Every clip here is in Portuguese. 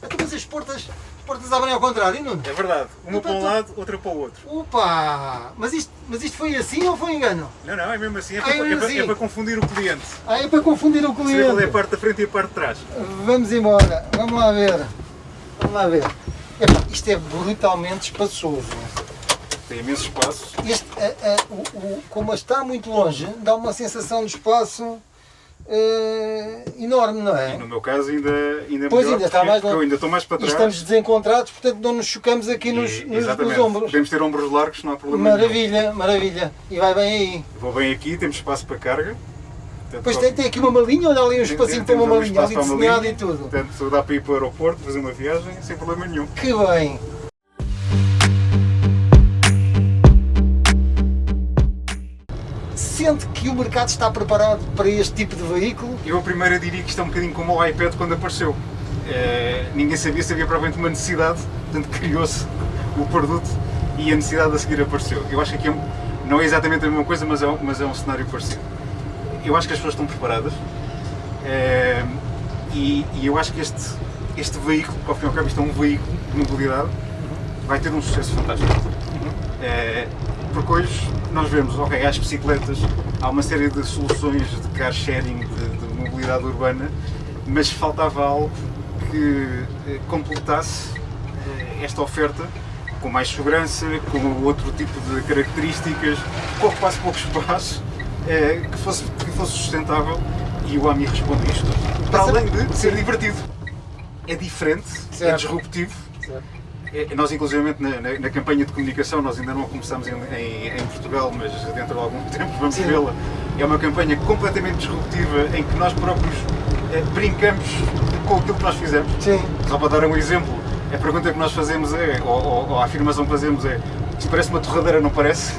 Então, mas as portas abrem ao contrário, Nuno? É verdade. Uma para um lado, outra para o outro. Opa! Mas isto foi assim ou foi engano? Não, é mesmo assim. É assim? para confundir o cliente. É para confundir o cliente. Saber qual é a parte da frente e a parte de trás. Vamos embora. Vamos lá ver. Epá, isto é brutalmente espaçoso. Tem imenso espaço. Como está muito longe, dá uma sensação de espaço enorme, não é? E no meu caso ainda Pois melhor, ainda está mais longe. eu ainda estou mais para E trás. estamos desencontrados, portanto não nos chocamos aqui nos ombros. Podemos ter ombros largos, não há problema Maravilha, maravilha. E vai bem aí. Vou bem aqui, temos espaço para carga. Depois tem aqui uma malinha, olha ali um espacinho para uma malinha, ali desenhado e tudo. Portanto, dá para ir para o aeroporto, fazer uma viagem sem problema nenhum. Que bem! Sente que o mercado está preparado para este tipo de veículo? Eu primeiro diria que isto é um bocadinho como o iPad quando apareceu. Ninguém sabia se havia provavelmente uma necessidade, portanto criou-se o produto e a necessidade a seguir apareceu. Eu acho que aqui não é exatamente a mesma coisa, mas é um cenário parecido. Eu acho que as pessoas estão preparadas e eu acho que este veículo, ao fim e ao cabo, isto é um veículo de mobilidade, vai ter um sucesso fantástico. Porque hoje nós vemos, ok, há as bicicletas, há uma série de soluções de car sharing, de mobilidade urbana, mas faltava algo que completasse esta oferta com mais segurança, com outro tipo de características, que ocupasse pouco espaço, que fosse sustentável, e o AMI responde a isto. Para além de ser divertido. É diferente, certo. É disruptivo. Certo. Nós, inclusivamente, na campanha de comunicação, nós ainda não a começámos em Portugal, mas dentro de algum tempo vamos vê-la. É uma campanha completamente disruptiva em que nós próprios brincamos com aquilo que nós fizemos. Sim. Só para dar um exemplo, a pergunta que nós fazemos ou a afirmação que fazemos é: isto parece uma torradeira, não parece?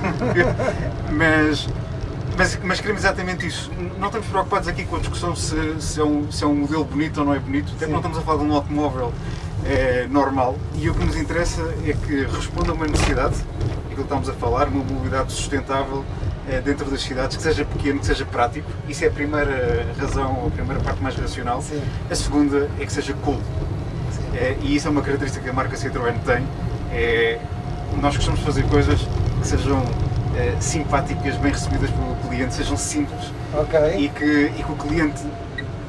mas queremos exatamente isso. Não estamos preocupados aqui com a discussão se é um modelo bonito ou não é bonito, até porque não estamos a falar de um automóvel normal, e o que nos interessa é que responda a uma necessidade, aquilo que estamos a falar, uma mobilidade sustentável dentro das cidades, que seja pequeno, que seja prático. Isso é a primeira razão, a primeira parte mais racional. Sim. A segunda é que seja cool. E isso é uma característica que a marca Citroën tem. Nós gostamos de fazer coisas que sejam simpáticas, bem recebidas pelo cliente, sejam simples, okay. e que o cliente,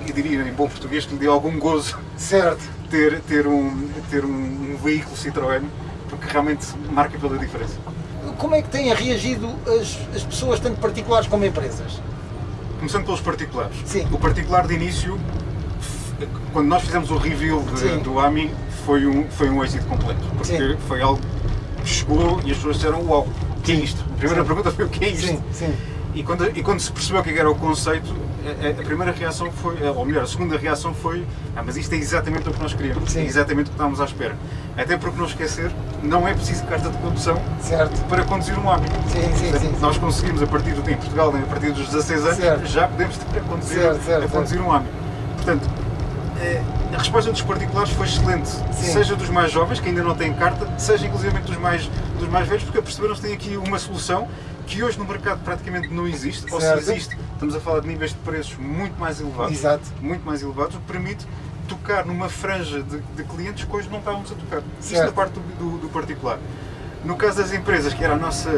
eu diria em bom português, que lhe dê algum gozo, certo, ter um veículo Citroën, porque realmente marca pela diferença. Como é que têm reagido as pessoas, tanto particulares como empresas? Começando pelos particulares. Sim. O particular de início, quando nós fizemos o review do AMI, foi um êxito completo, porque sim. foi algo que chegou e as pessoas disseram: uau, o que é isto? A primeira pergunta foi: o que é isto? Sim, sim. E quando se percebeu o que era o conceito, a primeira reação foi, ou melhor, a segunda reação foi: mas isto é exatamente o que nós queríamos, sim. É exatamente o que estávamos à espera. Até porque, não esquecer, não é preciso carta de condução, certo, para conduzir um AMI. Sim. Nós conseguimos, em Portugal, a partir dos 16 anos, certo. já podemos ter a conduzir um AMI. Portanto, a resposta dos particulares foi excelente, sim. Seja dos mais jovens, que ainda não têm carta, seja inclusive dos mais velhos, porque perceberam que têm aqui uma solução que hoje no mercado praticamente não existe, certo. Ou se existe, estamos a falar de níveis de preços muito mais elevados, exato. Muito mais elevados, o que permite tocar numa franja de clientes que hoje não estávamos a tocar. Certo. Isto da parte do particular. No caso das empresas, que era a nossa,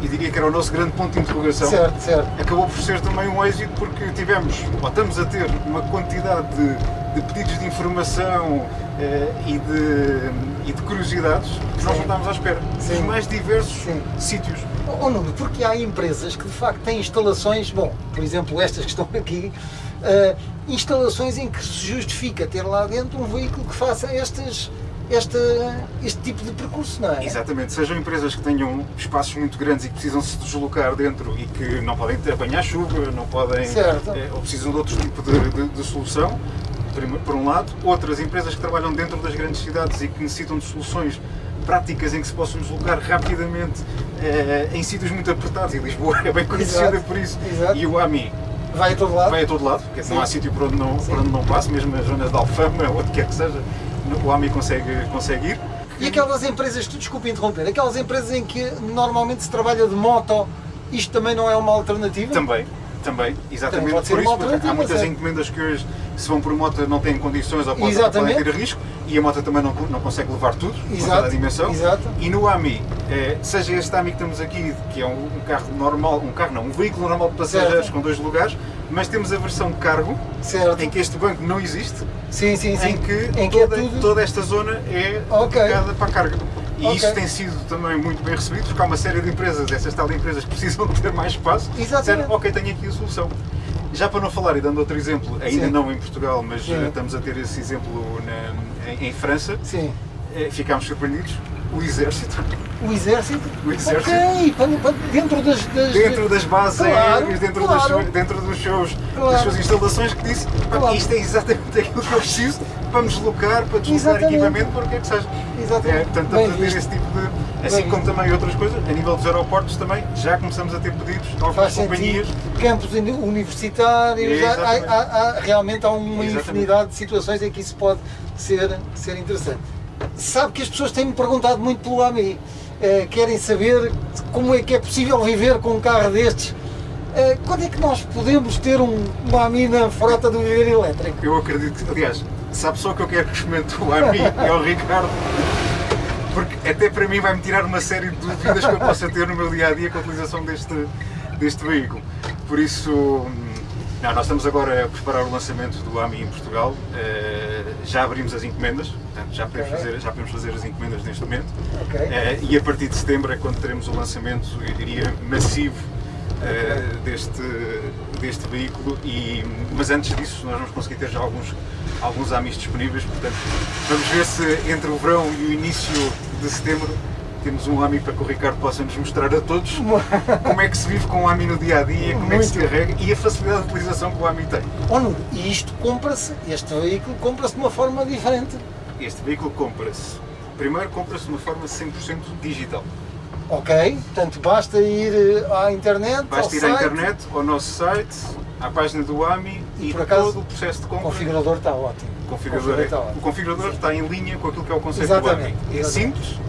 e diria que era o nosso grande ponto de interrogação, certo. Acabou por ser também um êxito, porque estamos a ter uma quantidade de pedidos de informação e de curiosidades que nós não estávamos à espera, dos mais diversos sítios. Nuno, porque há empresas que de facto têm instalações, por exemplo estas que estão aqui, instalações em que se justifica ter lá dentro um veículo que faça este tipo de percurso, não é? Exatamente, sejam empresas que tenham espaços muito grandes e que precisam se deslocar dentro e que não podem apanhar chuva, não podem, ou precisam de outro tipo de solução, por um lado. Outras empresas que trabalham dentro das grandes cidades e que necessitam de soluções práticas em que se possam deslocar rapidamente em sítios muito apertados, e Lisboa é bem conhecida por isso. Exato. E o AMI vai a todo lado, porque não há sítio por onde não passe, mesmo nas zonas de Alfama ou onde quer que seja, o AMI consegue ir. E aquelas empresas, desculpe interromper, aquelas empresas em que normalmente se trabalha de moto, isto também não é uma alternativa? Também. Também, exatamente Também pode ser por isso, uma porque há alternativa, muitas certo. encomendas que hoje, se vão por moto, não têm condições ou podem Exatamente. ter risco, e a moto também não consegue levar tudo, com Exato, toda a dimensão. exato. E no AMI, seja este AMI que temos aqui, que é um carro normal, um veículo normal de passageiros Certo. com 2 lugares, mas temos a versão cargo, Certo. em que este banco não existe, Sim, sim, sim. em que, Em que é toda, tudo- toda esta zona é Ok. dedicada para a carga. E Ok. isso tem sido também muito bem recebido, porque há uma série de empresas, essas tal de empresas que precisam de ter mais espaço, Exatamente. disseram, ok, tenho aqui a solução. Já para não falar, e dando outro exemplo, ainda Sim. não em Portugal, mas Sim. estamos a ter esse exemplo em França, Sim. ficámos surpreendidos, o Exército, O exército? O exército. Ok, dentro das... dentro das bases Claro, aéreas, dentro, claro. dentro das Claro. suas instalações, que disse, "Pá, Claro. isto é exatamente aquilo que eu preciso para me deslocar, para deslocar Exatamente. equipamento, para o que é que seja." Exatamente. Portanto, Bem estamos a ter visto. esse tipo de... Assim Bem como visto. também outras coisas, a nível dos aeroportos também, já começamos a ter pedidos de algumas Faz companhias. sentido. Campos universitários, Exatamente. realmente há uma Exatamente. infinidade de situações em que isso pode ser interessante. Sabe que as pessoas têm-me perguntado muito pelo AMI, querem saber como é que é possível viver com um carro destes. Quando é que nós podemos ter um AMI na frota do Viver Elétrico? Eu acredito que, aliás, sabe só que eu quero que experimente o AMI e ao Ricardo, porque até para mim vai-me tirar uma série de dúvidas que eu possa ter no meu dia-a-dia com a utilização deste veículo. Por isso, não, nós estamos agora a preparar o lançamento do AMI em Portugal, já abrimos as encomendas, portanto, já podemos fazer as encomendas neste momento, Ok. e a partir de setembro é quando teremos o lançamento, eu diria, massivo deste veículo, mas antes disso nós vamos conseguir ter já alguns AMIs disponíveis, portanto vamos ver se entre o verão e o início de setembro temos um AMI para que o Ricardo possa nos mostrar a todos como é que se vive com o AMI no dia-a-dia, como é que se Muito. carrega e a facilidade de utilização que o AMI tem. Oh, Nuno, e isto compra-se, este veículo compra-se de uma forma diferente. Este veículo primeiro compra-se de uma forma 100% digital. Ok, portanto basta ir à internet, Basta ao ir à site. internet, ao nosso site, à página do AMI e por acaso, todo o processo de O compra. configurador está ótimo. O configurador está em linha com aquilo que é o conceito Exatamente, do AMI. É exatamente. simples,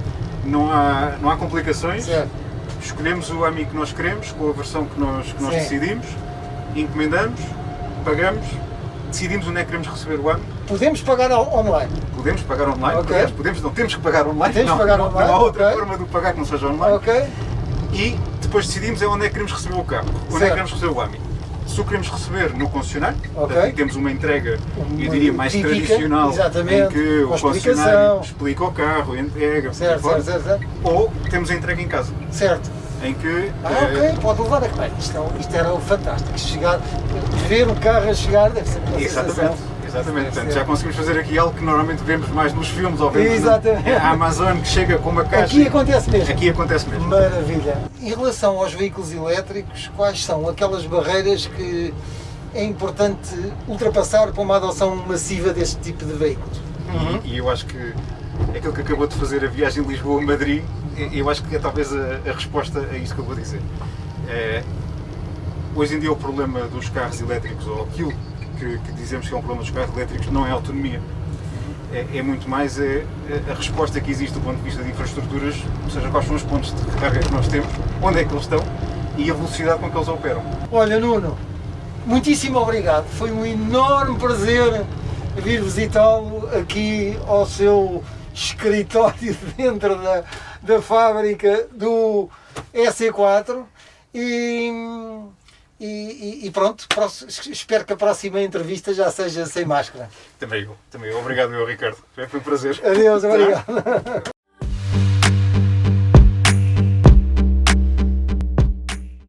não há complicações, Certo. escolhemos o AMI que nós queremos, com a versão que nós Sim. decidimos, encomendamos, pagamos, decidimos onde é que queremos receber o AMI, Podemos pagar online. podemos pagar online, Ok. aliás, não temos que pagar online, Temos que não, pagar não, online, não há outra ok. forma de pagar que não seja online, Ok? e depois decidimos onde é que queremos receber o carro, onde é que Certo. queremos receber o AMI. Se o queremos receber no concessionário, Ok. portanto, e temos uma entrega, eu diria, mais típica, tradicional, exatamente, em que o com explicação. concessionário explica o carro, entrega, Certo, por aí certo, fora. certo, certo. Ou temos a entrega em casa, Certo. em que Ok, pode levar a bem. Isto era fantástico. Ver o carro a chegar deve ser uma exatamente, sensação. exatamente. Deve Portanto, ser. já conseguimos fazer aqui algo que normalmente vemos mais nos filmes ou vemos Exatamente. na Amazon, que chega com uma caixa. Aqui acontece mesmo. Aqui acontece mesmo. Maravilha. Em relação aos veículos elétricos, quais são aquelas barreiras que é importante ultrapassar para uma adoção massiva deste tipo de veículos? E eu acho que aquilo que acabou de fazer a viagem Lisboa-Madrid, eu acho que é talvez a resposta a isso que eu vou dizer. Hoje em dia o problema dos carros elétricos, ou aquilo que dizemos que é um problema dos carros elétricos, não é a autonomia. É muito mais a resposta que existe do ponto de vista de infraestruturas, ou seja, quais são os pontos de recarga que nós temos, onde é que eles estão e a velocidade com que eles operam. Olha, Nuno, muitíssimo obrigado. Foi um enorme prazer vir visitá-lo aqui ao seu escritório dentro da fábrica do EC4 e pronto, espero que a próxima entrevista já seja sem máscara. Também eu. Obrigado, Ricardo. Foi um prazer. Adeus, obrigado.